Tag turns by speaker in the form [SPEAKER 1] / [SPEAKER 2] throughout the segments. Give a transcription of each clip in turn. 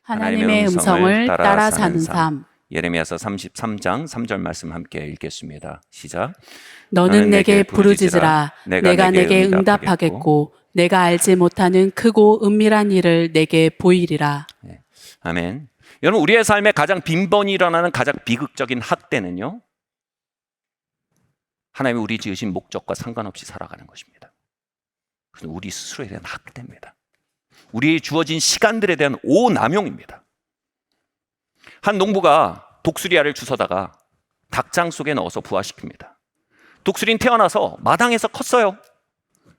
[SPEAKER 1] 하나님의 음성을 따라 사는 삶.
[SPEAKER 2] 예레미야서 33장 3절 말씀 함께 읽겠습니다. 시작.
[SPEAKER 1] 너는 내게 부르짖으라. 내가 내게 응답하겠고 내가 알지 못하는 크고 은밀한 일을 내게 보이리라.
[SPEAKER 2] 네. 아멘. 여러분, 우리의 삶에 가장 빈번히 일어나는 가장 비극적인 학대는요, 하나님이 우리 지으신 목적과 상관없이 살아가는 것입니다. 그래서 우리 스스로에 대한 학대입니다. 우리의 주어진 시간들에 대한 오남용입니다. 한 농부가 독수리알을 주워다가 닭장 속에 넣어서 부화시킵니다. 독수리는 태어나서 마당에서 컸어요.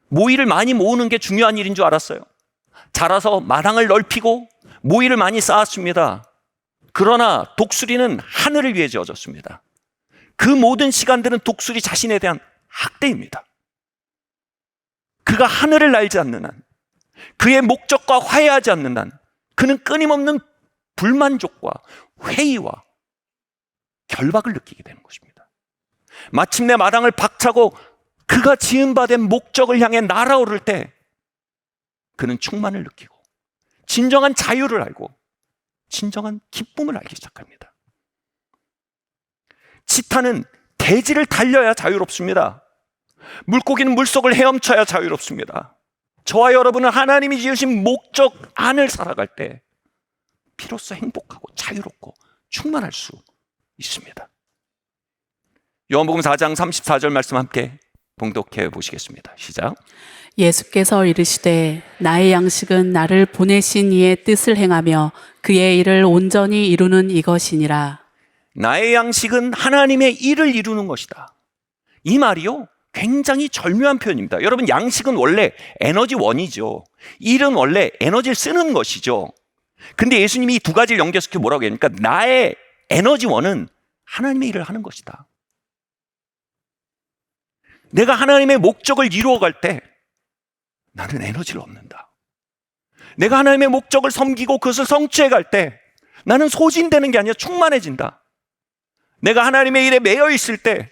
[SPEAKER 2] 모이를 많이 모으는 게 중요한 일인 줄 알았어요. 자라서 마당을 넓히고 모이를 많이 쌓았습니다. 그러나 독수리는 하늘을 위해 지어졌습니다. 그 모든 시간들은 독수리 자신에 대한 학대입니다. 그가 하늘을 날지 않는 한, 그의 목적과 화해하지 않는 한, 그는 끊임없는 불만족과 회의와 결박을 느끼게 되는 것입니다. 마침내 마당을 박차고 그가 지은 바 된 목적을 향해 날아오를 때 그는 충만을 느끼고 진정한 자유를 알고 진정한 기쁨을 알기 시작합니다. 치타는 대지를 달려야 자유롭습니다. 물고기는 물속을 헤엄쳐야 자유롭습니다. 저와 여러분은 하나님이 지으신 목적 안을 살아갈 때 비로소 행복하고 자유롭고 충만할 수 있습니다. 요한복음 4장 34절 말씀 함께 봉독해 보시겠습니다. 시작.
[SPEAKER 1] 예수께서 이르시되 나의 양식은 나를 보내신 이의 뜻을 행하며 그의 일을 온전히 이루는 이것이니라. 나의
[SPEAKER 2] 양식은 하나님의 일을 이루는 것이다. 이 말이요, 굉장히 절묘한 표현입니다. 여러분, 양식은 원래 에너지원이죠. 일은 원래 에너지를 쓰는 것이죠. 근데 예수님이 이 두 가지를 연결시켜 뭐라고 합니까? 나의 에너지원은 하나님의 일을 하는 것이다. 내가 하나님의 목적을 이루어갈 때 나는 에너지를 얻는다. 내가 하나님의 목적을 섬기고 그것을 성취해 갈 때 나는 소진되는 게 아니라 충만해진다. 내가 하나님의 일에 매여 있을 때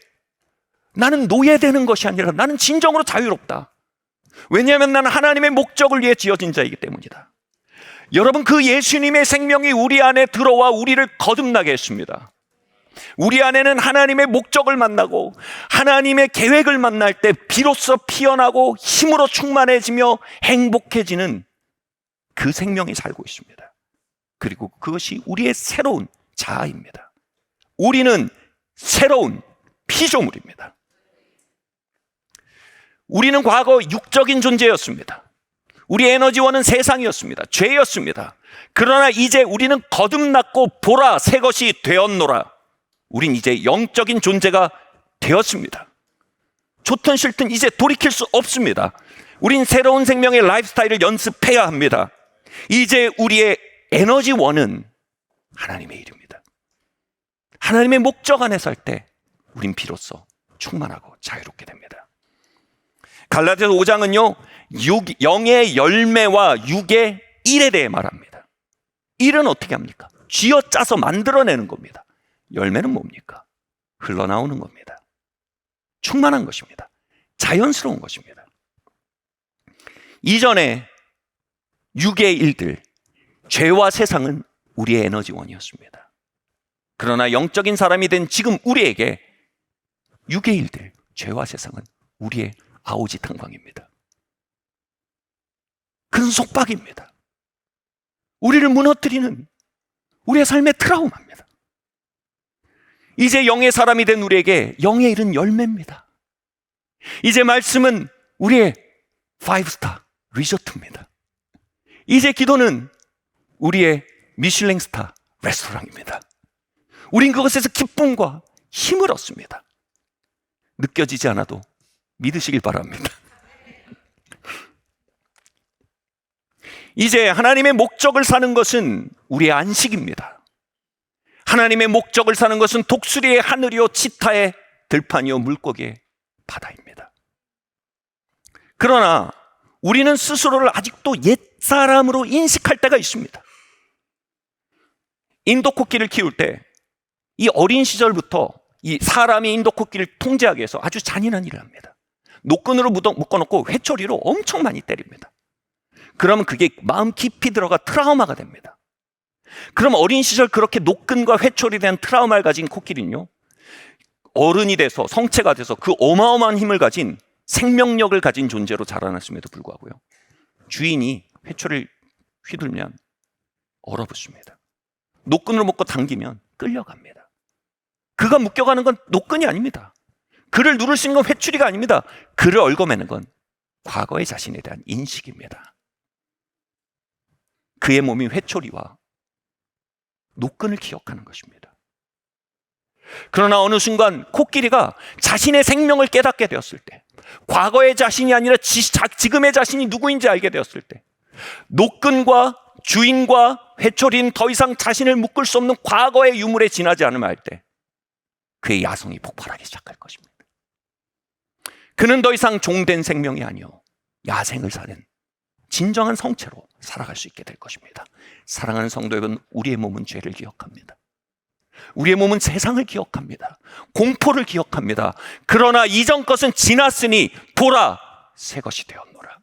[SPEAKER 2] 나는 노예되는 것이 아니라 나는 진정으로 자유롭다. 왜냐하면 나는 하나님의 목적을 위해 지어진 자이기 때문이다. 여러분, 그 예수님의 생명이 우리 안에 들어와 우리를 거듭나게 했습니다. 우리 안에는 하나님의 목적을 만나고 하나님의 계획을 만날 때 비로소 피어나고 힘으로 충만해지며 행복해지는 그 생명이 살고 있습니다. 그리고 그것이 우리의 새로운 자아입니다. 우리는 새로운 피조물입니다. 우리는 과거 육적인 존재였습니다. 우리 에너지원은 세상이었습니다. 죄였습니다. 그러나 이제 우리는 거듭났고 보라 새 것이 되었노라. 우린 이제 영적인 존재가 되었습니다. 좋든 싫든 이제 돌이킬 수 없습니다. 우린 새로운 생명의 라이프스타일을 연습해야 합니다. 이제 우리의 에너지원은 하나님의 일입니다. 하나님의 목적 안에 살 때 우린 비로소 충만하고 자유롭게 됩니다. 갈라디아서 5장은요, 영의 열매와 육의 일에 대해 말합니다. 일은 어떻게 합니까? 쥐어짜서 만들어내는 겁니다. 열매는 뭡니까? 흘러나오는 겁니다. 충만한 것입니다. 자연스러운 것입니다. 이전에 육의 일들, 죄와 세상은 우리의 에너지원이었습니다. 그러나 영적인 사람이 된 지금 우리에게 육의 일들, 죄와 세상은 우리의 아오지탕광입니다. 그는 속박입니다. 우리를 무너뜨리는 우리의 삶의 트라우마입니다. 이제 영의 사람이 된 우리에게 영의 일은 열매입니다. 이제 말씀은 우리의 5스타 리조트입니다. 이제 기도는 우리의 미슐랭 스타 레스토랑입니다. 우린 그것에서 기쁨과 힘을 얻습니다. 느껴지지 않아도 믿으시길 바랍니다. 이제 하나님의 목적을 사는 것은 우리의 안식입니다. 하나님의 목적을 사는 것은 독수리의 하늘이요 치타의 들판이요 물고기의 바다입니다. 그러나 우리는 스스로를 아직도 옛사람으로 인식할 때가 있습니다. 인도 코끼리를 키울 때 이 어린 시절부터 이 사람이 인도 코끼리를 통제하기 위해서 아주 잔인한 일을 합니다. 노끈으로 묶어놓고 회초리로 엄청 많이 때립니다. 그러면 그게 마음 깊이 들어가 트라우마가 됩니다. 그럼 어린 시절 그렇게 노끈과 회초리에 대한 트라우마를 가진 코끼리는요, 어른이 돼서 성체가 돼서 그 어마어마한 힘을 가진 생명력을 가진 존재로 자라났음에도 불구하고요, 주인이 회초리를 휘둘면 얼어붙습니다. 노끈으로 묶고 당기면 끌려갑니다. 그가 묶여가는 건 노끈이 아닙니다. 그를 누를 수 있는 건 회초리가 아닙니다. 그를 얽어매는 건 과거의 자신에 대한 인식입니다. 그의 몸이 회초리와 노끈을 기억하는 것입니다. 그러나 어느 순간 코끼리가 자신의 생명을 깨닫게 되었을 때, 과거의 자신이 아니라 지금의 자신이 누구인지 알게 되었을 때, 노끈과 주인과 회초리는 더 이상 자신을 묶을 수 없는 과거의 유물에 지나지 않으면 할 때 그의 야성이 폭발하기 시작할 것입니다. 그는 더 이상 종된 생명이 아니요 야생을 사는 진정한 성체로 살아갈 수 있게 될 것입니다. 사랑하는 성도 여러분, 우리의 몸은 죄를 기억합니다. 우리의 몸은 세상을 기억합니다. 공포를 기억합니다. 그러나 이전 것은 지났으니 보라, 새 것이 되었노라.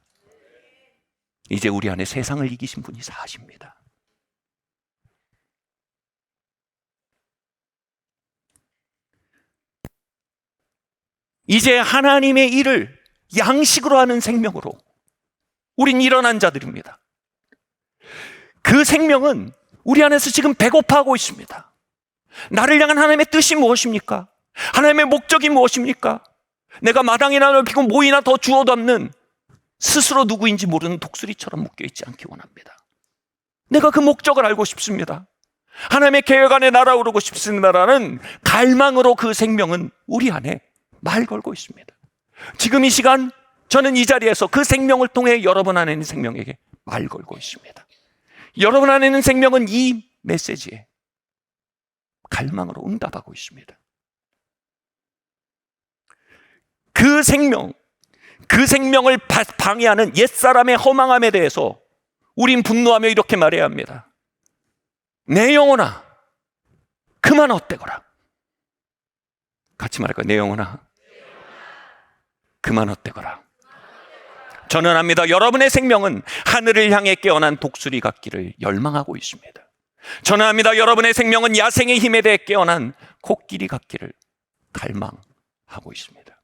[SPEAKER 2] 이제 우리 안에 세상을 이기신 분이 사십니다. 이제 하나님의 일을 양식으로 하는 생명으로 우린 일어난 자들입니다. 그 생명은 우리 안에서 지금 배고파하고 있습니다. 나를 향한 하나님의 뜻이 무엇입니까? 하나님의 목적이 무엇입니까? 내가 마당이나 넓히고 모이나 더 주워 담는 스스로 누구인지 모르는 독수리처럼 묶여있지 않기 원합니다. 내가 그 목적을 알고 싶습니다. 하나님의 계획 안에 날아오르고 싶습니다라는 갈망으로 그 생명은 우리 안에 말 걸고 있습니다. 지금 이 시간 저는 이 자리에서 그 생명을 통해 여러분 안에 있는 생명에게 말 걸고 있습니다. 여러분 안에 있는 생명은 이 메시지에 갈망으로 응답하고 있습니다. 그 생명을 방해하는 옛사람의 허망함에 대해서 우린 분노하며 이렇게 말해야 합니다. 내 영혼아, 그만 헛되거라. 같이 말할까요? 내 영혼아, 그만 헛되거라. 저는 압니다. 여러분의 생명은 하늘을 향해 깨어난 독수리 같기를 열망하고 있습니다. 저는 압니다. 여러분의 생명은 야생의 힘에 대해 깨어난 코끼리 같기를 갈망하고 있습니다.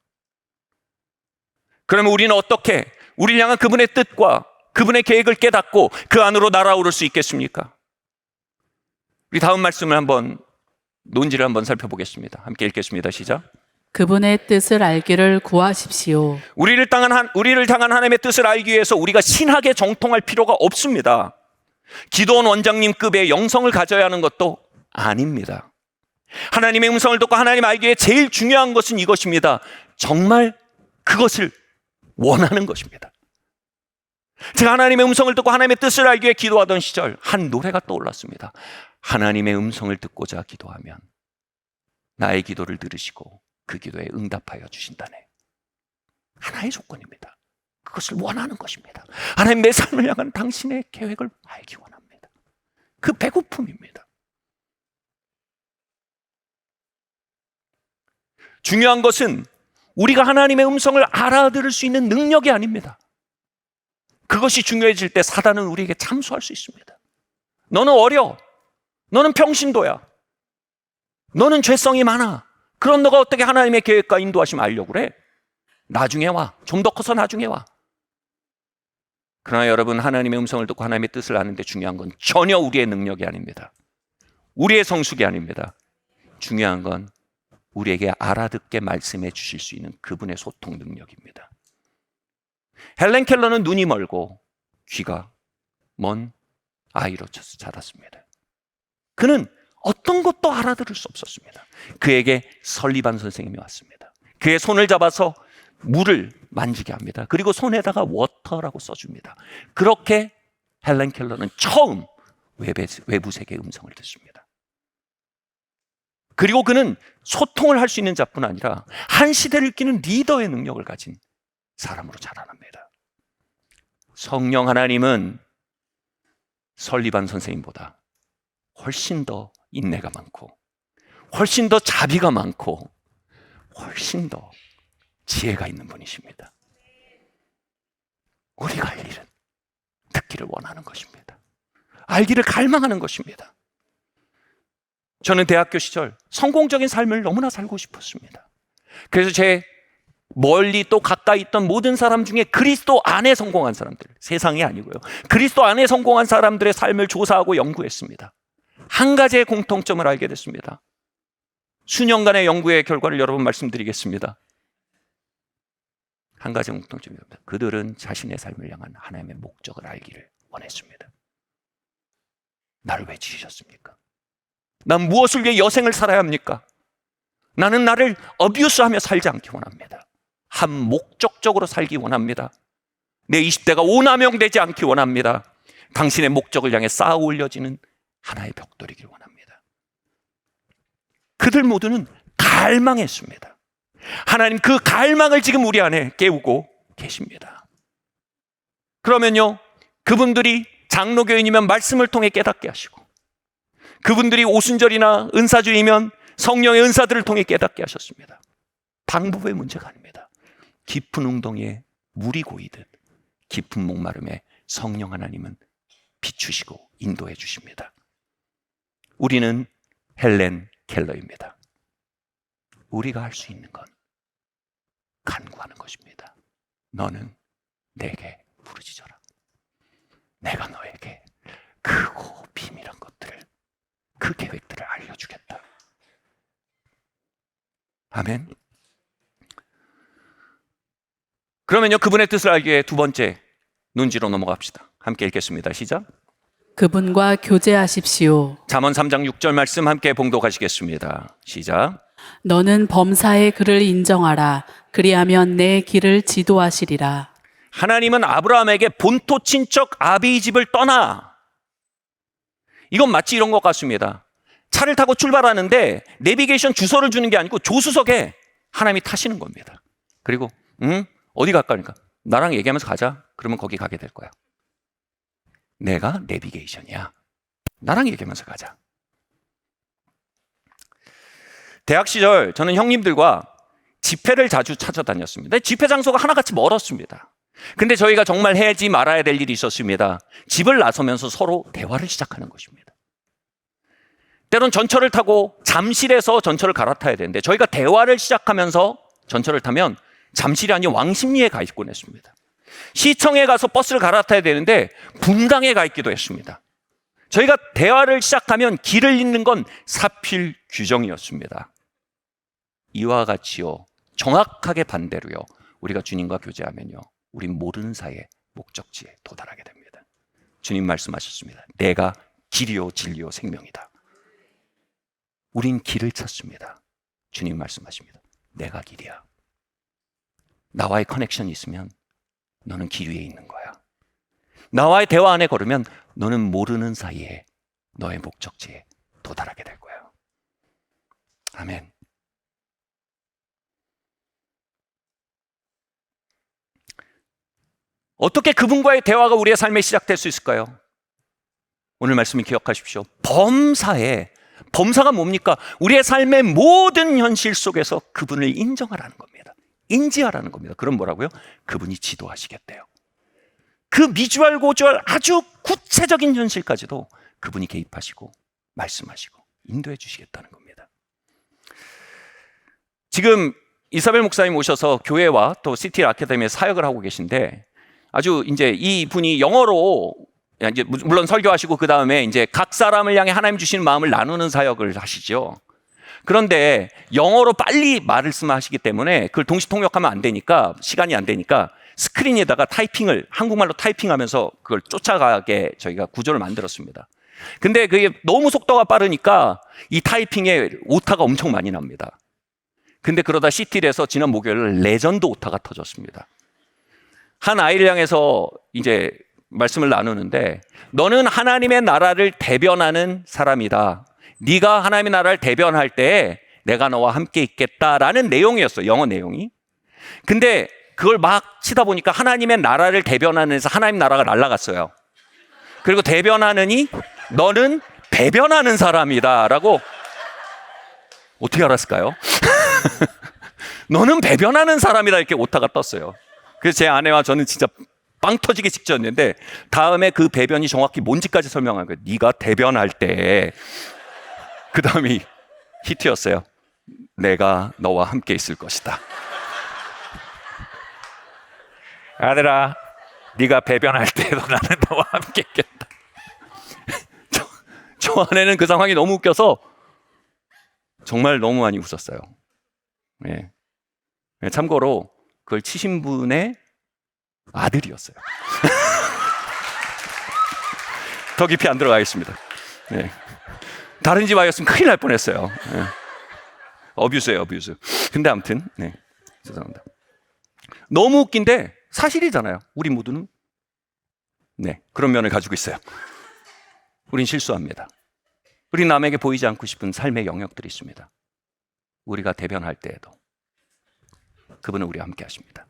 [SPEAKER 2] 그러면 우리는 어떻게 우리를 향한 그분의 뜻과 그분의 계획을 깨닫고 그 안으로 날아오를 수 있겠습니까? 우리 다음 말씀을 한번 논지를 한번 살펴보겠습니다. 함께 읽겠습니다. 시작.
[SPEAKER 1] 그분의 뜻을 알기를 구하십시오.
[SPEAKER 2] 우리를 향한 하나님의 뜻을 알기 위해서 우리가 신학에 정통할 필요가 없습니다. 기도원 원장님급의 영성을 가져야 하는 것도 아닙니다. 하나님의 음성을 듣고 하나님 알기에 제일 중요한 것은 이것입니다. 정말 그것을 원하는 것입니다. 제가 하나님의 음성을 듣고 하나님의 뜻을 알기 위해 기도하던 시절 한 노래가 떠올랐습니다. 하나님의 음성을 듣고자 기도하면 나의 기도를 들으시고 그 기도에 응답하여 주신다네. 하나의 조건입니다. 그것을 원하는 것입니다. 하나님, 내 삶을 향한 당신의 계획을 알기 원합니다. 그 배고픔입니다. 중요한 것은 우리가 하나님의 음성을 알아들을 수 있는 능력이 아닙니다. 그것이 중요해질 때 사단은 우리에게 참수할 수 있습니다. 너는 어려. 너는 평신도야. 너는 죄성이 많아. 그럼 너가 어떻게 하나님의 계획과 인도하심 알려고 그래? 나중에 와. 좀 더 커서 나중에 와. 그러나 여러분, 하나님의 음성을 듣고 하나님의 뜻을 아는데 중요한 건 전혀 우리의 능력이 아닙니다. 우리의 성숙이 아닙니다. 중요한 건 우리에게 알아듣게 말씀해 주실 수 있는 그분의 소통 능력입니다. 헬렌 켈러는 눈이 멀고 귀가 먼 아이로 자랐습니다. 그는 어떤 것도 알아들을 수 없었습니다. 그에게 설리반 선생님이 왔습니다. 그의 손을 잡아서 물을 만지게 합니다. 그리고 손에다가 워터라고 써줍니다. 그렇게 헬렌 켈러는 처음 외부 세계의 음성을 듣습니다. 그리고 그는 소통을 할 수 있는 자뿐 아니라 한 시대를 이끄는 리더의 능력을 가진 사람으로 자라납니다. 성령 하나님은 설리반 선생님보다 훨씬 더 인내가 많고 훨씬 더 자비가 많고 훨씬 더 지혜가 있는 분이십니다. 우리가 할 일은 듣기를 원하는 것입니다. 알기를 갈망하는 것입니다. 저는 대학교 시절 성공적인 삶을 너무나 살고 싶었습니다. 그래서 제 멀리 또 가까이 있던 모든 사람 중에 그리스도 안에 성공한 사람들, 세상이 아니고요, 그리스도 안에 성공한 사람들의 삶을 조사하고 연구했습니다. 한 가지의 공통점을 알게 됐습니다. 수년간의 연구의 결과를 여러분 말씀드리겠습니다. 한 가지 공통점입니다. 그들은 자신의 삶을 향한 하나님의 목적을 알기를 원했습니다. 나를 왜 지으셨습니까? 난 무엇을 위해 여생을 살아야 합니까? 나는 나를 어뷰스하며 살지 않기 원합니다. 한 목적적으로 살기 원합니다. 내 20대가 오남용되지 않기 원합니다. 당신의 목적을 향해 쌓아 올려지는 하나의 벽돌이길 원합니다. 그들 모두는 갈망했습니다. 하나님 그 갈망을 지금 우리 안에 깨우고 계십니다. 그러면요, 그분들이 장로교인이면 말씀을 통해 깨닫게 하시고, 그분들이 오순절이나 은사주의면 성령의 은사들을 통해 깨닫게 하셨습니다. 방법의 문제가 아닙니다. 깊은 웅덩이에 물이 고이듯 깊은 목마름에 성령 하나님은 비추시고 인도해 주십니다. 우리는 헬렌 켈러입니다. 우리가 할 수 있는 건 간구하는 것입니다. 너는 내게 부르짖어라. 내가 너에게 크고 비밀한 것들을, 그 계획들을 알려주겠다. 아멘. 그러면요, 그분의 뜻을 알기 위해 두 번째 논지로 넘어갑시다. 함께 읽겠습니다. 시작.
[SPEAKER 1] 그분과 교제하십시오.
[SPEAKER 2] 잠언 3장 6절 말씀 함께 봉독하시겠습니다. 시작.
[SPEAKER 1] 너는 범사의 그를 인정하라. 그리하면 내 길을 지도하시리라.
[SPEAKER 2] 하나님은 아브라함에게 본토 친척 아비의 집을 떠나. 이건 마치 이런 것 같습니다. 차를 타고 출발하는데 내비게이션 주소를 주는 게 아니고 조수석에 하나님이 타시는 겁니다. 그리고 어디 갈까? 그러니까 나랑 얘기하면서 가자. 그러면 거기 가게 될 거야. 내가 내비게이션이야. 나랑 얘기하면서 가자. 대학 시절 저는 형님들과 집회를 자주 찾아다녔습니다. 집회 장소가 하나같이 멀었습니다. 근데 저희가 정말 해야지 말아야 될 일이 있었습니다. 집을 나서면서 서로 대화를 시작하는 것입니다. 때론 전철을 타고 잠실에서 전철을 갈아타야 되는데 저희가 대화를 시작하면서 전철을 타면 잠실이 아닌 왕십리에 가 있곤 했습니다. 시청에 가서 버스를 갈아타야 되는데 분당에 가 있기도 했습니다. 저희가 대화를 시작하면 길을 잇는 건 사필 규정이었습니다. 이와 같이요, 정확하게 반대로요, 우리가 주님과 교제하면요, 우린 모르는 사이에 목적지에 도달하게 됩니다. 주님 말씀하셨습니다. 내가 길이요 진리요 생명이다. 우린 길을 찾습니다. 주님 말씀하십니다. 내가 길이야. 나와의 커넥션이 있으면 너는 길 위에 있는 거야. 나와의 대화 안에 걸으면 너는 모르는 사이에 너의 목적지에 도달하게 될 거야. 아멘. 어떻게 그분과의 대화가 우리의 삶에 시작될 수 있을까요? 오늘 말씀을 기억하십시오. 범사가 뭡니까? 우리의 삶의 모든 현실 속에서 그분을 인정하라는 겁니다. 인지하라는 겁니다. 그럼 뭐라고요? 그분이 지도하시겠대요. 그 미주알 고주알 아주 구체적인 현실까지도 그분이 개입하시고 말씀하시고 인도해 주시겠다는 겁니다. 지금 이사벨 목사님 오셔서 교회와 또 시티 아카데미에 사역을 하고 계신데, 아주 이제 이 분이 영어로 이제 물론 설교하시고 그 다음에 이제 각 사람을 향해 하나님 주시는 마음을 나누는 사역을 하시죠. 그런데 영어로 빨리 말씀하시기 때문에 그걸 동시 통역하면 안 되니까, 시간이 안 되니까 스크린에다가 타이핑을 한국말로 타이핑하면서 그걸 쫓아가게 저희가 구조를 만들었습니다. 근데 그게 너무 속도가 빠르니까 이 타이핑에 오타가 엄청 많이 납니다. 근데 그러다 시티에서 지난 목요일 레전드 오타가 터졌습니다. 한 아이를 향해서 이제 말씀을 나누는데, 너는 하나님의 나라를 대변하는 사람이다. 네가 하나님의 나라를 대변할 때 내가 너와 함께 있겠다라는 내용이었어요. 영어 내용이. 근데 그걸 막 치다 보니까 하나님의 나라를 대변하는 데서 하나님 나라가 날아갔어요. 그리고 대변하느니 너는 배변하는 사람이다 라고. 어떻게 알았을까요? 너는 배변하는 사람이다 이렇게 오타가 떴어요. 그래서 제 아내와 저는 진짜 빵 터지기 직전이었는데 다음에 그 배변이 정확히 뭔지까지 설명한 거예요. 네가 대변할 때 그 다음이 히트였어요. 내가 너와 함께 있을 것이다. 아들아, 네가 배변할 때도 나는 너와 함께 있겠다. 저 아내는 그 상황이 너무 웃겨서 정말 너무 많이 웃었어요. 예. 참고로 그걸 치신 분의 아들이었어요. 더 깊이 안 들어가겠습니다. 예. 다른 집 아이였으면 큰일 날 뻔했어요. 예. 어뷰스예요, 어뷰스. 근데 아무튼 네. 죄송합니다. 너무 웃긴데 사실이잖아요. 우리 모두는 네, 그런 면을 가지고 있어요. 우린 실수합니다. 우리 남에게 보이지 않고 싶은 삶의 영역들이 있습니다. 우리가 대변할 때에도 그분은 우리와 함께 하십니다.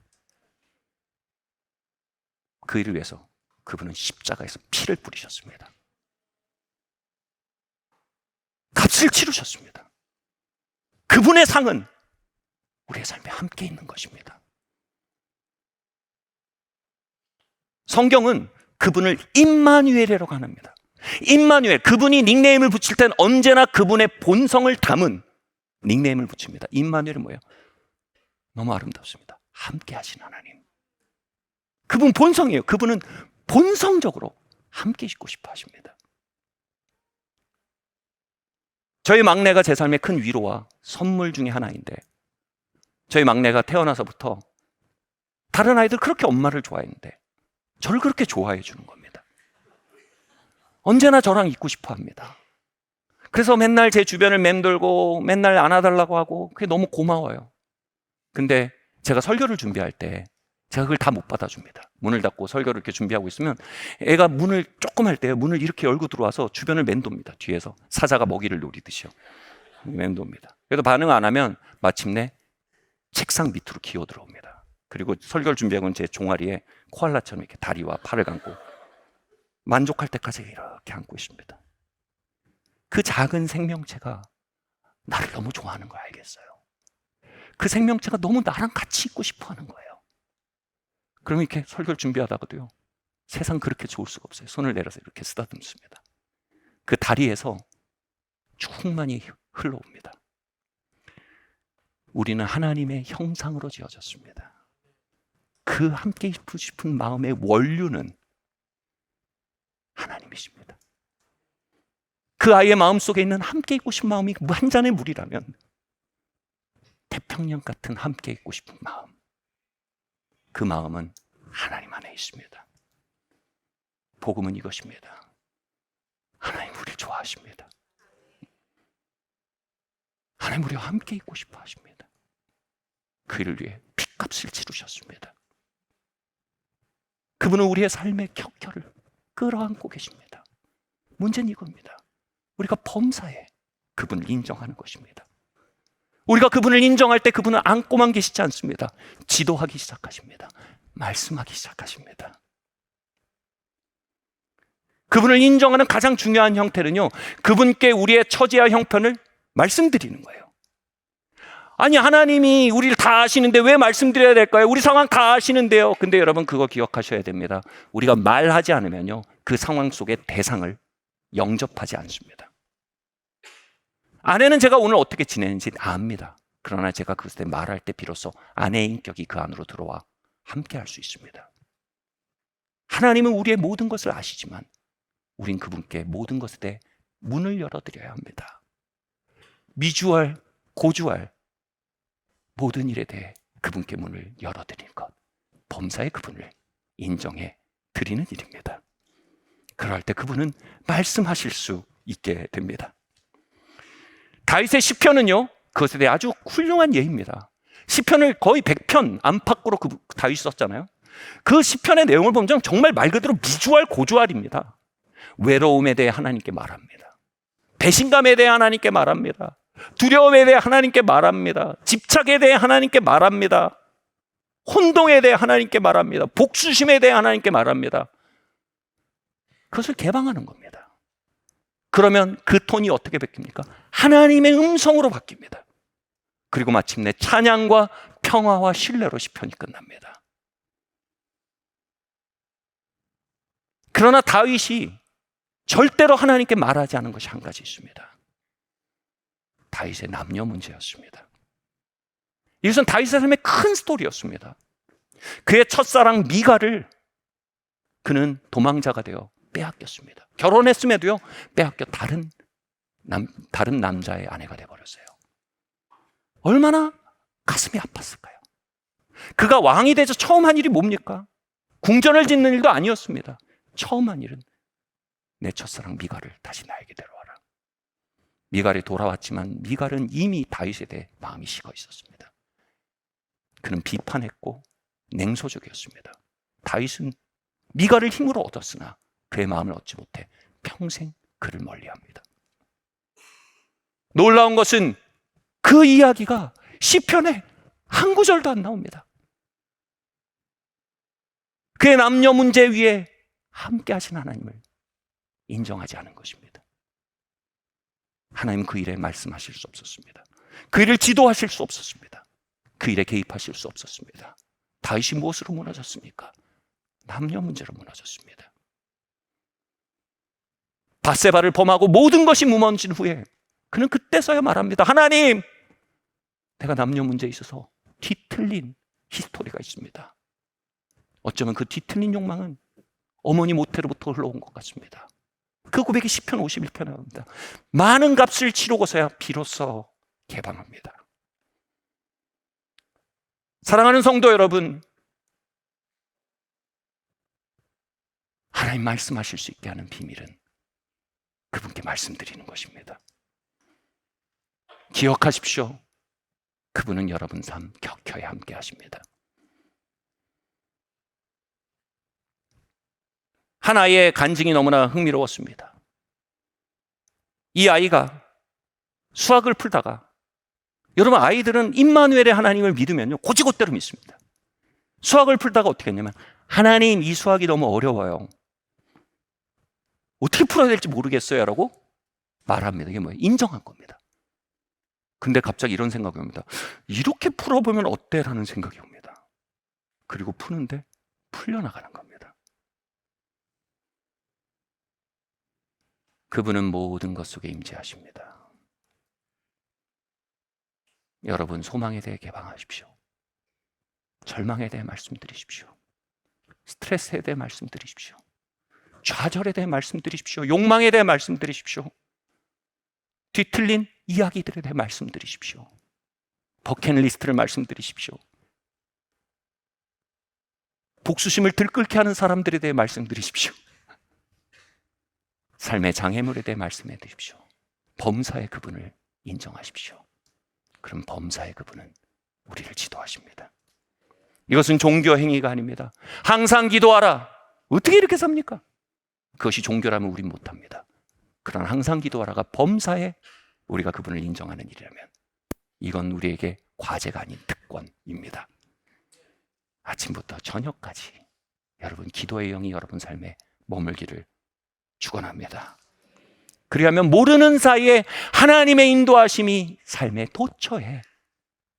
[SPEAKER 2] 그 일을 위해서 그분은 십자가에서 피를 뿌리셨습니다. 값을 치르셨습니다. 그분의 상은 우리의 삶에 함께 있는 것입니다. 성경은 그분을 임마누엘이라고 합니다. 임마누엘, 그분이 닉네임을 붙일 땐 언제나 그분의 본성을 담은 닉네임을 붙입니다. 임마누엘은 뭐예요? 너무 아름답습니다. 함께 하신 하나님. 그분 본성이에요. 그분은 본성적으로 함께 있고 싶어 하십니다. 저희 막내가 제 삶의 큰 위로와 선물 중에 하나인데, 저희 막내가 태어나서부터 다른 아이들 그렇게 엄마를 좋아했는데 저를 그렇게 좋아해 주는 겁니다. 언제나 저랑 있고 싶어 합니다. 그래서 맨날 제 주변을 맴돌고 맨날 안아달라고 하고 그게 너무 고마워요. 근데 제가 설교를 준비할 때 제가 그걸 다 못 받아줍니다. 문을 닫고 설교를 이렇게 준비하고 있으면 애가 문을 조금 할 때 문을 이렇게 열고 들어와서 주변을 맴돕니다. 뒤에서 사자가 먹이를 노리듯이요. 맴돕니다. 그래도 반응 안 하면 마침내 책상 밑으로 기어 들어옵니다. 그리고 설교를 준비하고는 제 종아리에 코알라처럼 이렇게 다리와 팔을 감고 만족할 때까지 이렇게 안고 있습니다. 그 작은 생명체가 나를 너무 좋아하는 거 알겠어요. 그 생명체가 너무 나랑 같이 있고 싶어 하는 거예요. 그러면 이렇게 설교를 준비하다가도요, 세상 그렇게 좋을 수가 없어요. 손을 내려서 이렇게 쓰다듬습니다. 그 다리에서 충만히 흘러옵니다. 우리는 하나님의 형상으로 지어졌습니다. 그 함께 있고 싶은 마음의 원류는 하나님이십니다. 그 아이의 마음속에 있는 함께 있고 싶은 마음이 한 잔의 물이라면 태평양 같은 함께 있고 싶은 마음, 그 마음은 하나님 안에 있습니다. 복음은 이것입니다. 하나님 우리를 좋아하십니다. 하나님 우리와 함께 있고 싶어 하십니다. 그 일을 위해 핏값을 치르셨습니다. 그분은 우리의 삶의 격혈을 끌어안고 계십니다. 문제는 이겁니다. 우리가 범사에 그분을 인정하는 것입니다. 우리가 그분을 인정할 때 그분은 안고만 계시지 않습니다. 지도하기 시작하십니다. 말씀하기 시작하십니다. 그분을 인정하는 가장 중요한 형태는요, 그분께 우리의 처지와 형편을 말씀드리는 거예요. 아니, 하나님이 우리를 다 아시는데 왜 말씀드려야 될까요? 우리 상황 다 아시는데요. 근데 여러분 그거 기억하셔야 됩니다. 우리가 말하지 않으면요, 그 상황 속의 대상을 영접하지 않습니다. 아내는 제가 오늘 어떻게 지내는지 압니다. 그러나 제가 그때 말할 때 비로소 아내의 인격이 그 안으로 들어와 함께 할 수 있습니다. 하나님은 우리의 모든 것을 아시지만 우린 그분께 모든 것에 대해 문을 열어드려야 합니다. 미주알, 고주알 모든 일에 대해 그분께 문을 열어드리는 것, 범사의 그분을 인정해 드리는 일입니다. 그럴 때 그분은 말씀하실 수 있게 됩니다. 다윗의 시편은요, 그것에 대해 아주 훌륭한 예입니다. 시편을 거의 100편 안팎으로 다윗이 썼잖아요. 그 시편의 내용을 보면 정말 말 그대로 미주알 고주알입니다. 외로움에 대해 하나님께 말합니다. 배신감에 대해 하나님께 말합니다. 두려움에 대해 하나님께 말합니다. 집착에 대해 하나님께 말합니다. 혼동에 대해 하나님께 말합니다. 복수심에 대해 하나님께 말합니다. 그것을 개방하는 겁니다. 그러면 그 톤이 어떻게 바뀝니까? 하나님의 음성으로 바뀝니다. 그리고 마침내 찬양과 평화와 신뢰로 시편이 끝납니다. 그러나 다윗이 절대로 하나님께 말하지 않은 것이 한 가지 있습니다. 다윗의 남녀 문제였습니다. 이것은 다윗의 삶의 큰 스토리였습니다. 그의 첫사랑 미가를 그는 도망자가 되어 빼앗겼습니다. 결혼했음에도요, 빼앗겨 다른 남자의 아내가 되어버렸어요. 얼마나 가슴이 아팠을까요? 그가 왕이 되자 처음 한 일이 뭡니까? 궁전을 짓는 일도 아니었습니다. 처음 한 일은 내 첫사랑 미갈을 다시 나에게 데려와라. 미갈이 돌아왔지만 미갈은 이미 다윗에 대해 마음이 식어 있었습니다. 그는 비판했고 냉소적이었습니다. 다윗은 미갈을 힘으로 얻었으나 그의 마음을 얻지 못해 평생 그를 멀리합니다. 놀라운 것은 그 이야기가 시편에 한 구절도 안 나옵니다. 그의 남녀 문제 위에 함께 하신 하나님을 인정하지 않은 것입니다. 하나님 그 일에 말씀하실 수 없었습니다. 그 일을 지도하실 수 없었습니다. 그 일에 개입하실 수 없었습니다. 다윗이 무엇으로 무너졌습니까? 남녀 문제로 무너졌습니다. 밧세바를 범하고 모든 것이 무너진 후에 그는 그때서야 말합니다. 하나님, 내가 남녀 문제에 있어서 뒤틀린 히스토리가 있습니다. 어쩌면 그 뒤틀린 욕망은 어머니 모태로부터 흘러온 것 같습니다. 그 고백이 시편 51편에 나옵니다. 많은 값을 치르고서야 비로소 개방합니다. 사랑하는 성도 여러분, 하나님 말씀하실 수 있게 하는 비밀은 그분께 말씀드리는 것입니다. 기억하십시오. 그분은 여러분 삶 격혀에 함께 하십니다. 한 아이의 간증이 너무나 흥미로웠습니다. 이 아이가 수학을 풀다가, 여러분 아이들은 임마누엘의 하나님을 믿으면요 곧이곧대로 믿습니다. 수학을 풀다가 어떻게 했냐면, 하나님 이 수학이 너무 어려워요. 어떻게 풀어야 될지 모르겠어요 라고 말합니다. 이게 뭐예요? 인정한 겁니다. 근데 갑자기 이런 생각이 옵니다. 이렇게 풀어보면 어때? 라는 생각이 옵니다. 그리고 푸는데 풀려나가는 겁니다. 그분은 모든 것 속에 임재하십니다. 여러분 소망에 대해 개방하십시오. 절망에 대해 말씀드리십시오. 스트레스에 대해 말씀드리십시오. 좌절에 대해 말씀드리십시오. 욕망에 대해 말씀드리십시오. 뒤틀린 이야기들에 대해 말씀드리십시오. 버킷리스트를 말씀드리십시오. 복수심을 들끓게 하는 사람들에 대해 말씀드리십시오. 삶의 장애물에 대해 말씀해 주십시오. 범사의 그분을 인정하십시오. 그럼 범사의 그분은 우리를 지도하십니다. 이것은 종교 행위가 아닙니다. 항상 기도하라. 어떻게 이렇게 삽니까? 그것이 종교라면 우린 못합니다. 그러나 항상 기도하라가 범사에 우리가 그분을 인정하는 일이라면 이건 우리에게 과제가 아닌 특권입니다. 아침부터 저녁까지 여러분 기도의 영이 여러분 삶에 머물기를 축원합니다. 그리하면 모르는 사이에 하나님의 인도하심이 삶의 도처에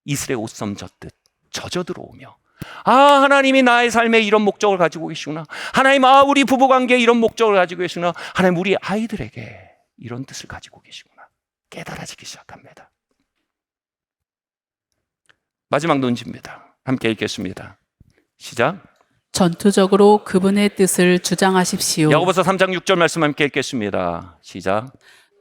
[SPEAKER 2] 이슬의 옷섬 젖듯 젖어 들어오며, 아 하나님이 나의 삶에 이런 목적을 가지고 계시구나. 하나님, 아 우리 부부관계에 이런 목적을 가지고 계시구나. 하나님, 우리 아이들에게 이런 뜻을 가지고 계시구나. 깨달아지기 시작합니다. 마지막 논지입니다. 함께 읽겠습니다. 시작.
[SPEAKER 1] 전투적으로 그분의 뜻을 주장하십시오.
[SPEAKER 2] 야고보서 3장 6절 말씀 함께 읽겠습니다. 시작.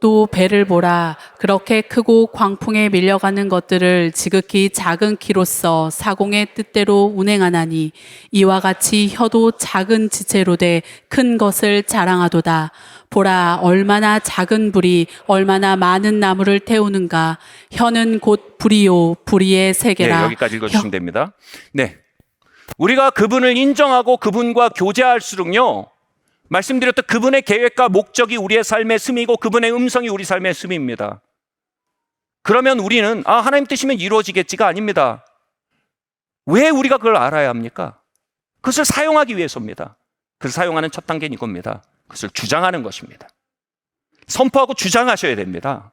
[SPEAKER 1] 또 배를 보라. 그렇게 크고 광풍에 밀려가는 것들을 지극히 작은 키로써 사공의 뜻대로 운행하나니 이와 같이 혀도 작은 지체로 돼 큰 것을 자랑하도다. 보라, 얼마나 작은 불이 얼마나 많은 나무를 태우는가. 혀는 곧 불이요 불의의 세계라.
[SPEAKER 2] 네, 여기까지 읽어주시면 됩니다. 네, 우리가 그분을 인정하고 그분과 교제할수록요, 말씀드렸던 그분의 계획과 목적이 우리의 삶의 씀이고 그분의 음성이 우리 삶의 씀입니다. 그러면 우리는 아 하나님 뜻이면 이루어지겠지가 아닙니다. 왜 우리가 그걸 알아야 합니까? 그것을 사용하기 위해서입니다. 그래서 사용하는 첫 단계는 이겁니다. 그것을 주장하는 것입니다. 선포하고 주장하셔야 됩니다.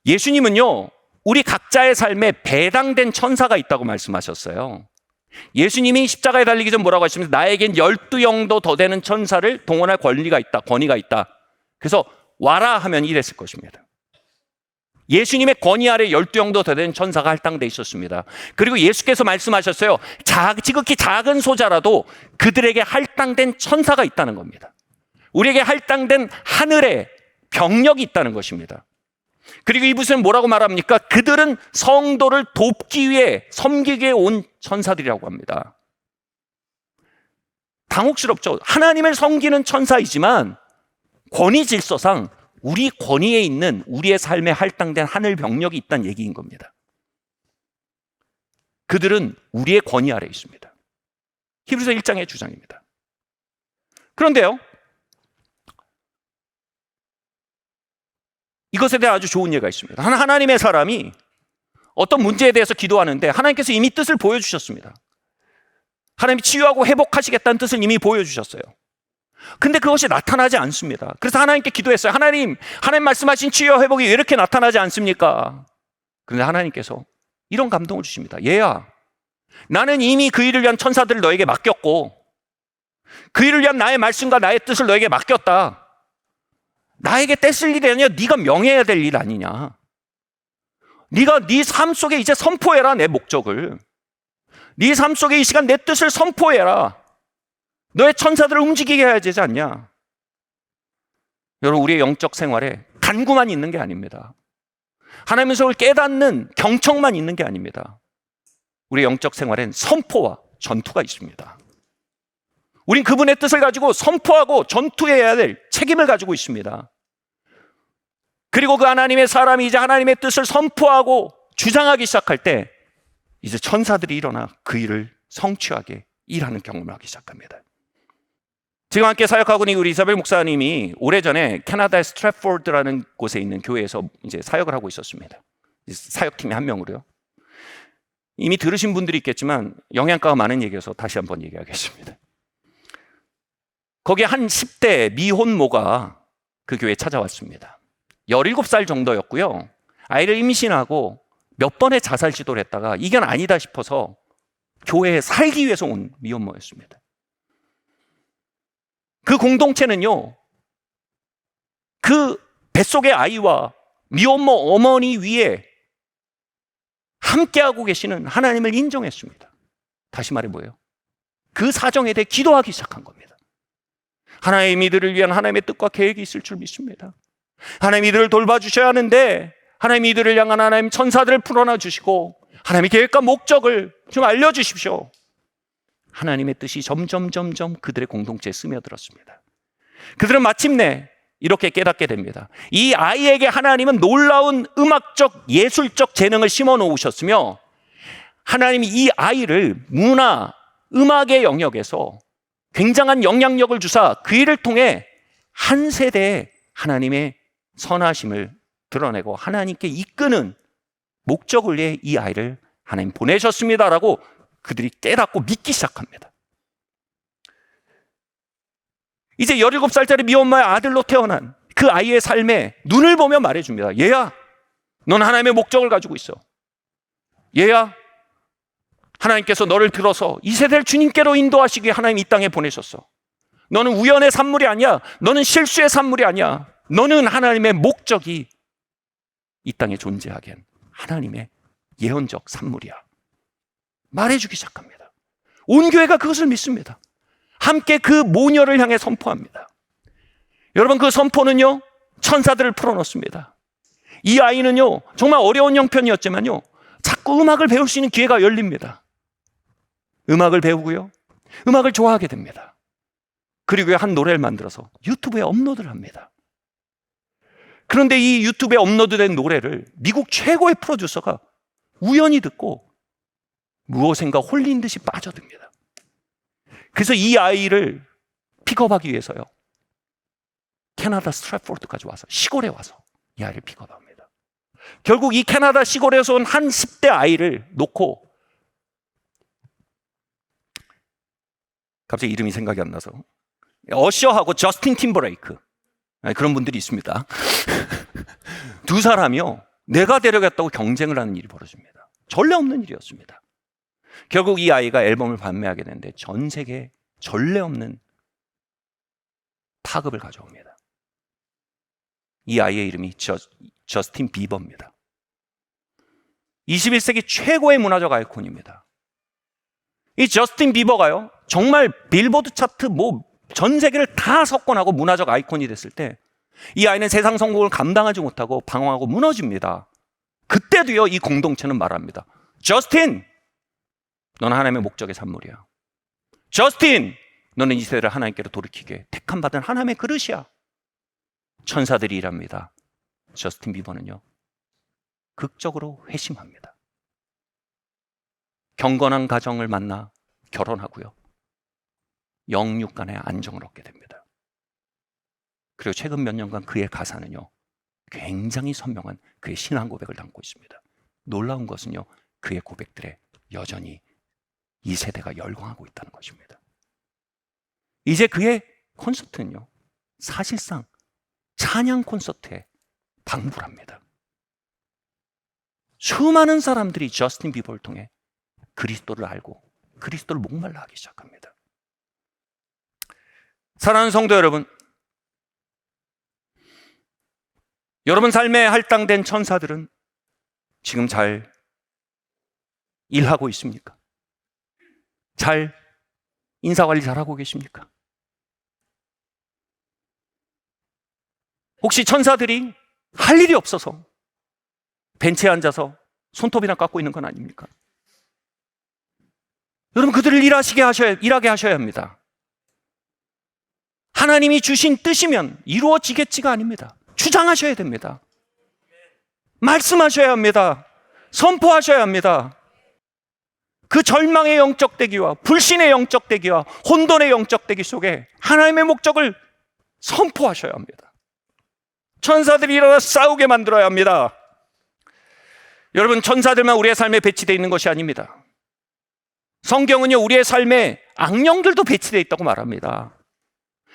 [SPEAKER 2] 예수님은요, 우리 각자의 삶에 배당된 천사가 있다고 말씀하셨어요. 예수님이 십자가에 달리기 전 뭐라고 하시면서 나에겐 12영도 더 되는 천사를 동원할 권위가 있다. 그래서 와라 하면 이랬을 것입니다. 예수님의 권위 아래 12영도 더 되는 천사가 할당돼 있었습니다. 그리고 예수께서 말씀하셨어요. 지극히 작은 소자라도 그들에게 할당된 천사가 있다는 겁니다. 우리에게 할당된 하늘의 병력이 있다는 것입니다. 그리고 이분은 뭐라고 말합니까? 그들은 성도를 돕기 위해 섬기기 위해 온 천사들이라고 합니다. 당혹스럽죠. 하나님을 섬기는 천사이지만 권위 질서상 우리 권위에 있는 우리의 삶에 할당된 하늘 병력이 있다는 얘기인 겁니다. 그들은 우리의 권위 아래에 있습니다. 히브리서 1장의 주장입니다. 그런데요, 이것에 대해 아주 좋은 예가 있습니다. 하나님의 사람이 어떤 문제에 대해서 기도하는데 하나님께서 이미 뜻을 보여주셨습니다. 하나님이 치유하고 회복하시겠다는 뜻을 이미 보여주셨어요. 근데 그것이 나타나지 않습니다. 그래서 하나님께 기도했어요. 하나님 말씀하신 치유와 회복이 왜 이렇게 나타나지 않습니까? 그런데 하나님께서 이런 감동을 주십니다. 얘야, 나는 이미 그 일을 위한 천사들을 너에게 맡겼고 그 일을 위한 나의 말씀과 나의 뜻을 너에게 맡겼다. 나에게 떼쓸 일이 아니라 네가 명해야 될 일 아니냐. 네가 네 삶 속에 이제 선포해라. 내 목적을. 네 삶 속에 이 시간 내 뜻을 선포해라. 너의 천사들을 움직이게 해야 되지 않냐. 여러분, 우리의 영적 생활에 간구만 있는 게 아닙니다. 하나님의 소리를 깨닫는 경청만 있는 게 아닙니다. 우리의 영적 생활엔 선포와 전투가 있습니다. 우린 그분의 뜻을 가지고 선포하고 전투해야 될 책임을 가지고 있습니다. 그리고 그 하나님의 사람이 이제 하나님의 뜻을 선포하고 주장하기 시작할 때 이제 천사들이 일어나 그 일을 성취하게 일하는 경험을 하기 시작합니다. 지금 함께 사역하고 있는 우리 이사벨 목사님이 오래전에 캐나다의 스트랩포드라는 곳에 있는 교회에서 이제 사역을 하고 있었습니다. 사역팀의 한 명으로요. 이미 들으신 분들이 있겠지만 영양가가 많은 얘기여서 다시 한번 얘기하겠습니다. 거기에 한 10대 미혼모가 그 교회에 찾아왔습니다. 17살 정도였고요. 아이를 임신하고 몇 번의 자살 시도를 했다가 이건 아니다 싶어서 교회에 살기 위해서 온 미혼모였습니다. 그 공동체는요, 그 뱃속의 아이와 미혼모 어머니 위에 함께하고 계시는 하나님을 인정했습니다. 다시 말해 뭐예요? 그 사정에 대해 기도하기 시작한 겁니다. 하나님 이들을 위한 하나님의 뜻과 계획이 있을 줄 믿습니다. 하나님 이들을 돌봐주셔야 하는데 하나님 이들을 향한 하나님 천사들을 풀어놔 주시고 하나님의 계획과 목적을 좀 알려주십시오. 하나님의 뜻이 점점 그들의 공동체에 스며들었습니다. 그들은 마침내 이렇게 깨닫게 됩니다. 이 아이에게 하나님은 놀라운 음악적 예술적 재능을 심어 놓으셨으며 하나님이 이 아이를 문화, 음악의 영역에서 굉장한 영향력을 주사 그 일을 통해 한 세대에 하나님의 선하심을 드러내고 하나님께 이끄는 목적을 위해 이 아이를 하나님 보내셨습니다라고 그들이 깨닫고 믿기 시작합니다. 이제 17살짜리 미혼모의 아들로 태어난 그 아이의 삶에 눈을 보며 말해줍니다. 얘야, 넌 하나님의 목적을 가지고 있어. 얘야, 하나님께서 너를 들어서 이 세대를 주님께로 인도하시기 위해 하나님 이 땅에 보내셨어. 너는 우연의 산물이 아니야. 너는 실수의 산물이 아니야. 너는 하나님의 목적이 이 땅에 존재하게 한 하나님의 예언적 산물이야. 말해주기 시작합니다. 온 교회가 그것을 믿습니다. 함께 그 모녀를 향해 선포합니다. 여러분, 그 선포는요, 천사들을 풀어놓습니다. 이 아이는요, 정말 어려운 형편이었지만요, 자꾸 음악을 배울 수 있는 기회가 열립니다. 음악을 배우고요, 음악을 좋아하게 됩니다. 그리고 한 노래를 만들어서 유튜브에 업로드를 합니다. 그런데 이 유튜브에 업로드된 노래를 미국 최고의 프로듀서가 우연히 듣고 무엇인가 홀린 듯이 빠져듭니다. 그래서 이 아이를 픽업하기 위해서요, 캐나다 스트랩포드까지 와서, 시골에 와서 이 아이를 픽업합니다. 결국 이 캐나다 시골에서 온 한 10대 아이를 놓고, 갑자기 이름이 생각이 안 나서, 어셔하고 저스틴 팀버레이크, 그런 분들이 있습니다. 두 사람이요, 내가 데려갔다고 경쟁을 하는 일이 벌어집니다. 전례 없는 일이었습니다. 결국 이 아이가 앨범을 판매하게 되는데 전 세계에 전례 없는 파급을 가져옵니다. 이 아이의 이름이 저스틴 비버입니다. 21세기 최고의 문화적 아이콘입니다. 이 저스틴 비버가요, 정말 빌보드 차트 전 세계를 다 석권하고 문화적 아이콘이 됐을 때 이 아이는 세상 성공을 감당하지 못하고 방황하고 무너집니다. 그때도요, 이 공동체는 말합니다. 저스틴, 너는 하나님의 목적의 산물이야. 저스틴, 너는 이 세대를 하나님께로 돌이키게 택함 받은 하나님의 그릇이야. 천사들이 일합니다. 저스틴 비버는요, 극적으로 회심합니다. 경건한 가정을 만나 결혼하고요, 영육 간의 안정을 얻게 됩니다. 그리고 최근 몇 년간 그의 가사는요, 굉장히 선명한 그의 신앙 고백을 담고 있습니다. 놀라운 것은요, 그의 고백들에 여전히 이 세대가 열광하고 있다는 것입니다. 이제 그의 콘서트는요, 사실상 찬양 콘서트에 방불합니다. 수많은 사람들이 저스틴 비버를 통해 그리스도를 알고 그리스도를 목말라 하기 시작합니다. 사랑하는 성도 여러분, 여러분 삶에 할당된 천사들은 지금 잘 일하고 있습니까? 잘 인사관리 잘하고 계십니까? 혹시 천사들이 할 일이 없어서 벤치에 앉아서 손톱이나 깎고 있는 건 아닙니까? 여러분, 그들을 일하게 하셔야 합니다. 하나님이 주신 뜻이면 이루어지겠지가 아닙니다. 주장하셔야 됩니다. 말씀하셔야 합니다. 선포하셔야 합니다. 그 절망의 영적 대기와 불신의 영적 대기와 혼돈의 영적 대기 속에 하나님의 목적을 선포하셔야 합니다. 천사들이 일어나 싸우게 만들어야 합니다. 여러분, 천사들만 우리의 삶에 배치되어 있는 것이 아닙니다. 성경은요, 우리의 삶에 악령들도 배치되어 있다고 말합니다.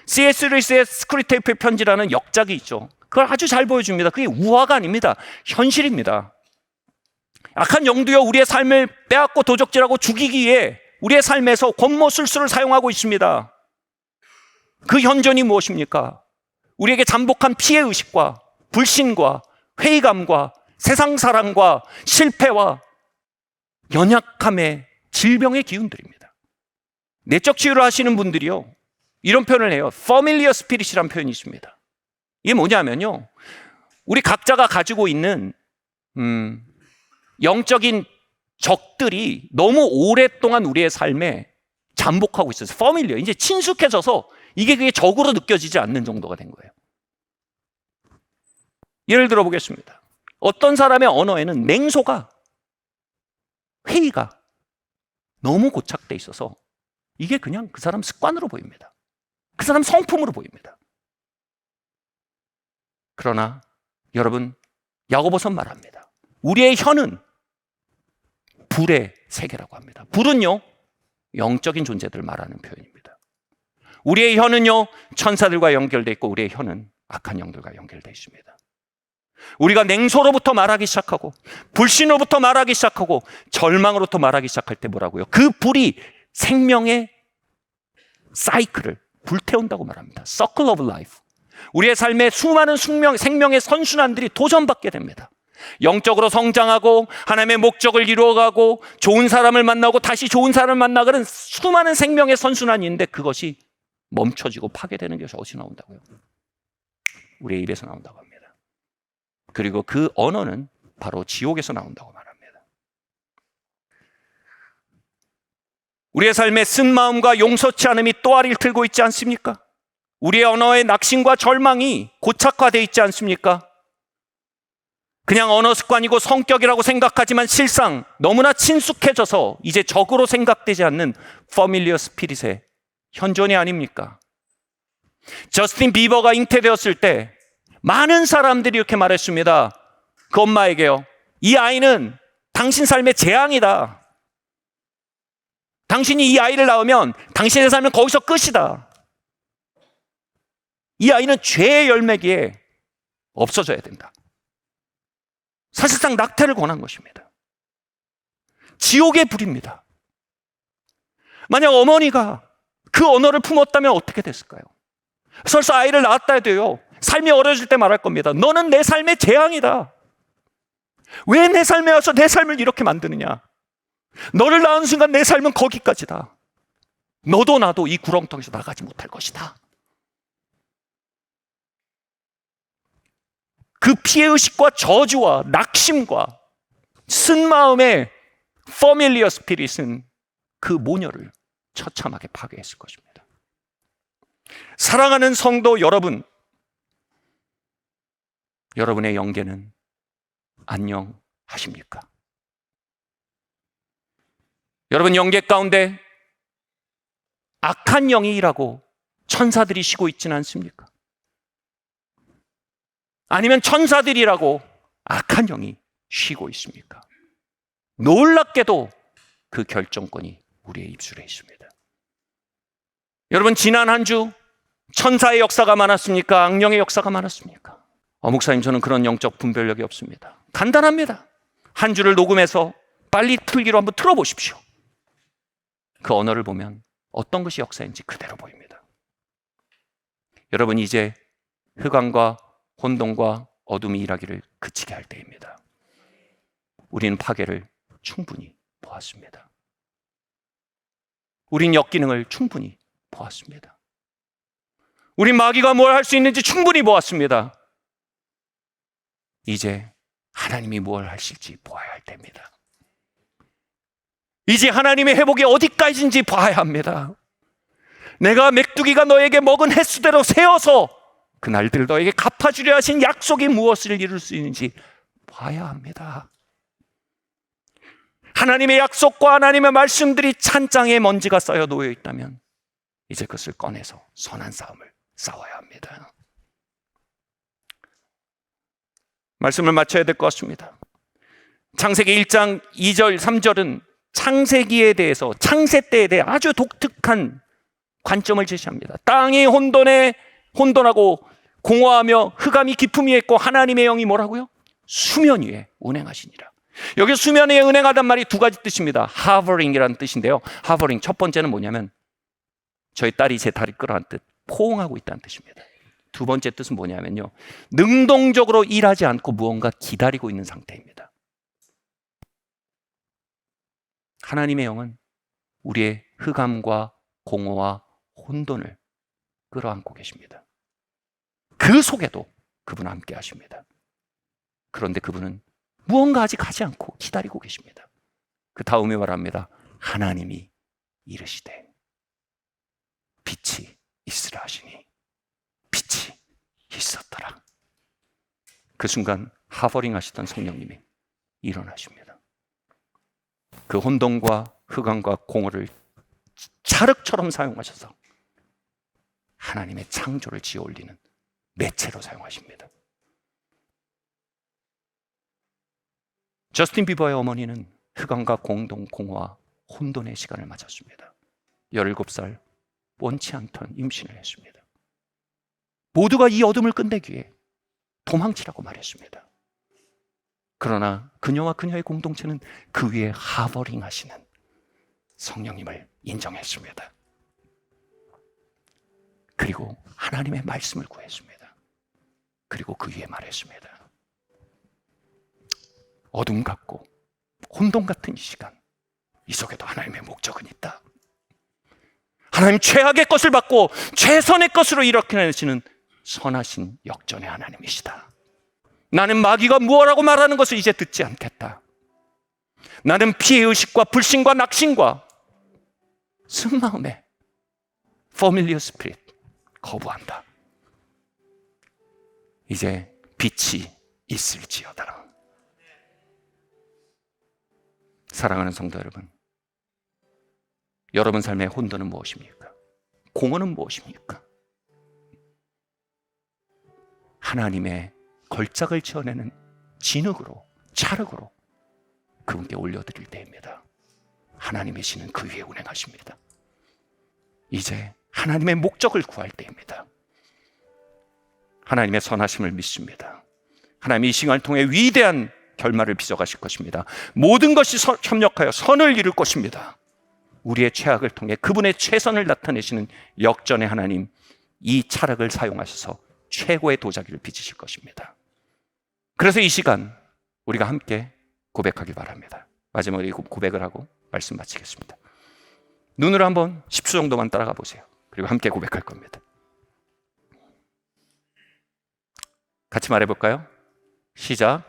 [SPEAKER 2] C.S. 루이스의 스크류테이프 편지라는 역작이 있죠. 그걸 아주 잘 보여줍니다. 그게 우화가 아닙니다. 현실입니다. 악한 영도요, 우리의 삶을 빼앗고 도적질하고 죽이기 위해 우리의 삶에서 권모술수를 사용하고 있습니다. 그 현존이 무엇입니까? 우리에게 잠복한 피해의식과 불신과 회의감과 세상사랑과 실패와 연약함의 질병의 기운들입니다. 내적 치유를 하시는 분들이요, 이런 표현을 해요. familiar spirit이라는 표현이 있습니다. 이게 뭐냐면요, 우리 각자가 가지고 있는 영적인 적들이 너무 오랫동안 우리의 삶에 잠복하고 있어서 familiar, 이제 친숙해져서 이게 그게 적으로 느껴지지 않는 정도가 된 거예요. 예를 들어 보겠습니다. 어떤 사람의 언어에는 냉소가, 회의가 너무 고착돼 있어서 이게 그냥 그 사람 습관으로 보입니다. 그 사람 성품으로 보입니다. 그러나 여러분, 야고보서 말합니다. 우리의 혀는 불의 세계라고 합니다. 불은요, 영적인 존재들을 말하는 표현입니다. 우리의 혀는요, 천사들과 연결되어 있고 우리의 혀는 악한 영들과 연결되어 있습니다. 우리가 냉소로부터 말하기 시작하고 불신으로부터 말하기 시작하고 절망으로부터 말하기 시작할 때 뭐라고요? 그 불이 생명의 사이클을 불태운다고 말합니다. Circle of life. 우리의 삶에 수많은 생명의 선순환들이 도전받게 됩니다. 영적으로 성장하고 하나님의 목적을 이루어가고 좋은 사람을 만나고 다시 좋은 사람을 만나고는 수많은 생명의 선순환이 있는데 그것이 멈춰지고 파괴되는 것이 어디서 나온다고요? 우리의 입에서 나온다고 합니다. 그리고 그 언어는 바로 지옥에서 나온다고 말합니다. 우리의 삶에 쓴마음과 용서치 않음이 또아리를 틀고 있지 않습니까? 우리의 언어의 낙심과 절망이 고착화되어 있지 않습니까? 그냥 언어 습관이고 성격이라고 생각하지만 실상 너무나 친숙해져서 이제 적으로 생각되지 않는 familiar spirit의 현존이 아닙니까? 저스틴 비버가 잉태되었을 때 많은 사람들이 이렇게 말했습니다. 그 엄마에게요. 이 아이는 당신 삶의 재앙이다. 당신이 이 아이를 낳으면 당신의 삶은 거기서 끝이다. 이 아이는 죄의 열매기에 없어져야 된다. 사실상 낙태를 권한 것입니다. 지옥의 불입니다. 만약 어머니가 그 언어를 품었다면 어떻게 됐을까요? 설사 아이를 낳았다 해도요, 삶이 어려질 때 말할 겁니다. 너는 내 삶의 재앙이다. 왜 내 삶에 와서 내 삶을 이렇게 만드느냐? 너를 낳은 순간 내 삶은 거기까지다. 너도 나도 이 구렁텅이에서 나가지 못할 것이다. 그 피해의식과 저주와 낙심과 쓴마음의 familiar spirit은 그 모녀를 처참하게 파괴했을 것입니다. 사랑하는 성도 여러분, 여러분의 영계는 안녕하십니까? 여러분 영계 가운데 악한 영이 일하고 천사들이 쉬고 있지는 않습니까? 아니면 천사들이라고 악한 영이 쉬고 있습니까? 놀랍게도 그 결정권이 우리의 입술에 있습니다. 여러분 지난 한 주 천사의 역사가 많았습니까? 악령의 역사가 많았습니까? 목사님 저는 그런 영적 분별력이 없습니다. 간단합니다. 한 주를 녹음해서 빨리 틀기로 한번 틀어보십시오. 그 언어를 보면 어떤 것이 역사인지 그대로 보입니다. 여러분 이제 흑암과 혼돈과 어둠이 일하기를 그치게 할 때입니다. 우리는 파괴를 충분히 보았습니다. 우린 역기능을 충분히 보았습니다. 우린 마귀가 뭘 할 수 있는지 충분히 보았습니다. 이제 하나님이 뭘 하실지 보아야 할 때입니다. 이제 하나님의 회복이 어디까지인지 봐야 합니다. 내가 메뚜기가 너에게 먹은 횟수대로 세어서 그 날들 너에게 갚아주려 하신 약속이 무엇을 이룰 수 있는지 봐야 합니다. 하나님의 약속과 하나님의 말씀들이 찬장에 먼지가 쌓여 놓여 있다면 이제 그것을 꺼내서 선한 싸움을 싸워야 합니다. 말씀을 마쳐야 될 것 같습니다. 창세기 1장 2절 3절은 창세기에 대해서, 창세 때에 대해 아주 독특한 관점을 제시합니다. 땅이 혼돈하고 공허하며 흑암이 깊음 위에 있고 하나님의 영이 뭐라고요? 수면 위에 운행하시니라. 여기 수면 위에 운행하단 말이 두 가지 뜻입니다. 하버링이라는 뜻인데요. 하버링 첫 번째는 뭐냐면 저희 딸이 제 다리 끌어안 뜻, 포옹하고 있다는 뜻입니다. 두 번째 뜻은 뭐냐면요, 능동적으로 일하지 않고 무언가 기다리고 있는 상태입니다. 하나님의 영은 우리의 흑암과 공허와 혼돈을 끌어안고 계십니다. 그 속에도 그분은 함께 하십니다. 그런데 그분은 무언가 아직 하지 않고 기다리고 계십니다. 그 다음에 말합니다. 하나님이 이르시되 빛이 있으라 하시니 빛이 있었더라. 그 순간 하버링 하시던 성령님이 일어나십니다. 그 혼돈과 흑암과 공허를 찰흙처럼 사용하셔서 하나님의 창조를 지어 올리는 매체로 사용하십니다. 저스틴 비버의 어머니는 흑암과 공허와 혼돈의 시간을 맞았습니다. 17살 원치 않던 임신을 했습니다. 모두가 이 어둠을 끝내기 위해 도망치라고 말했습니다. 그러나 그녀와 그녀의 공동체는 그 위에 하버링 하시는 성령님을 인정했습니다. 그리고 하나님의 말씀을 구했습니다. 그리고 그 위에 말했습니다. 어둠 같고 혼돈 같은 이 시간, 이 속에도 하나님의 목적은 있다. 하나님 최악의 것을 받고 최선의 것으로 일으켜내시는 선하신 역전의 하나님이시다. 나는 마귀가 무엇라고 말하는 것을 이제 듣지 않겠다. 나는 피해의식과 불신과 낙심과 쓴마음의 familiar spirit 거부한다. 이제 빛이 있을지어다. 사랑하는 성도 여러분, 여러분 삶의 혼돈은 무엇입니까? 공허는 무엇입니까? 하나님의 걸작을 지어내는 진흙으로, 찰흙으로 그분께 올려드릴 때입니다. 하나님의 신은 그 위에 운행하십니다. 이제 하나님의 목적을 구할 때입니다. 하나님의 선하심을 믿습니다. 하나님이 이 시간을 통해 위대한 결말을 빚어가실 것입니다. 모든 것이 협력하여 선을 이룰 것입니다. 우리의 최악을 통해 그분의 최선을 나타내시는 역전의 하나님, 이 철학을 사용하셔서 최고의 도자기를 빚으실 것입니다. 그래서 이 시간 우리가 함께 고백하길 바랍니다. 마지막으로 고백을 하고 말씀 마치겠습니다. 눈으로 한번 10초 정도만 따라가 보세요. 그리고 함께 고백할 겁니다. 같이 말해볼까요? 시작.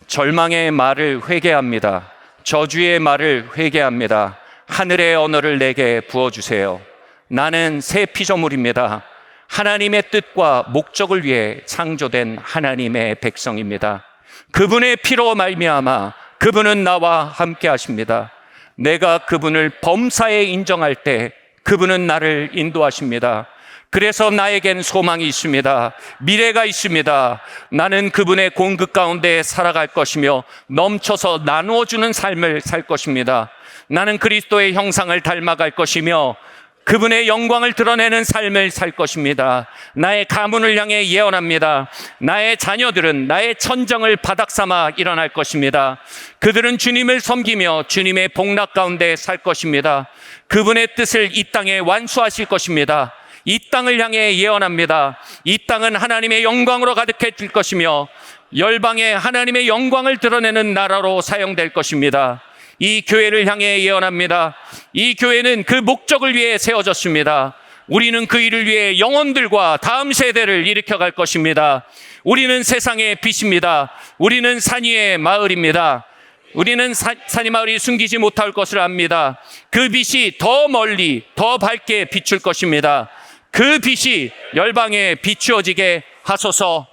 [SPEAKER 2] 절망의 말을 회개합니다. 저주의 말을 회개합니다. 하늘의 언어를 내게 부어주세요. 나는 새 피조물입니다. 하나님의 뜻과 목적을 위해 창조된 하나님의 백성입니다. 그분의 피로 말미암아 그분은 나와 함께 하십니다. 내가 그분을 범사에 인정할 때 그분은 나를 인도하십니다. 그래서 나에겐 소망이 있습니다. 미래가 있습니다. 나는 그분의 공급 가운데 살아갈 것이며 넘쳐서 나누어주는 삶을 살 것입니다. 나는 그리스도의 형상을 닮아갈 것이며 그분의 영광을 드러내는 삶을 살 것입니다. 나의 가문을 향해 예언합니다. 나의 자녀들은 나의 천정을 바닥 삼아 일어날 것입니다. 그들은 주님을 섬기며 주님의 복락 가운데 살 것입니다. 그분의 뜻을 이 땅에 완수하실 것입니다. 이 땅을 향해 예언합니다. 이 땅은 하나님의 영광으로 가득해질 것이며 열방에 하나님의 영광을 드러내는 나라로 사용될 것입니다. 이 교회를 향해 예언합니다. 이 교회는 그 목적을 위해 세워졌습니다. 우리는 그 일을 위해 영혼들과 다음 세대를 일으켜 갈 것입니다. 우리는 세상의 빛입니다. 우리는 산 위의 마을입니다. 우리는 산이 마을이 숨기지 못할 것을 압니다. 그 빛이 더 멀리 더 밝게 비출 것입니다. 그 빛이 열방에 비추어지게 하소서.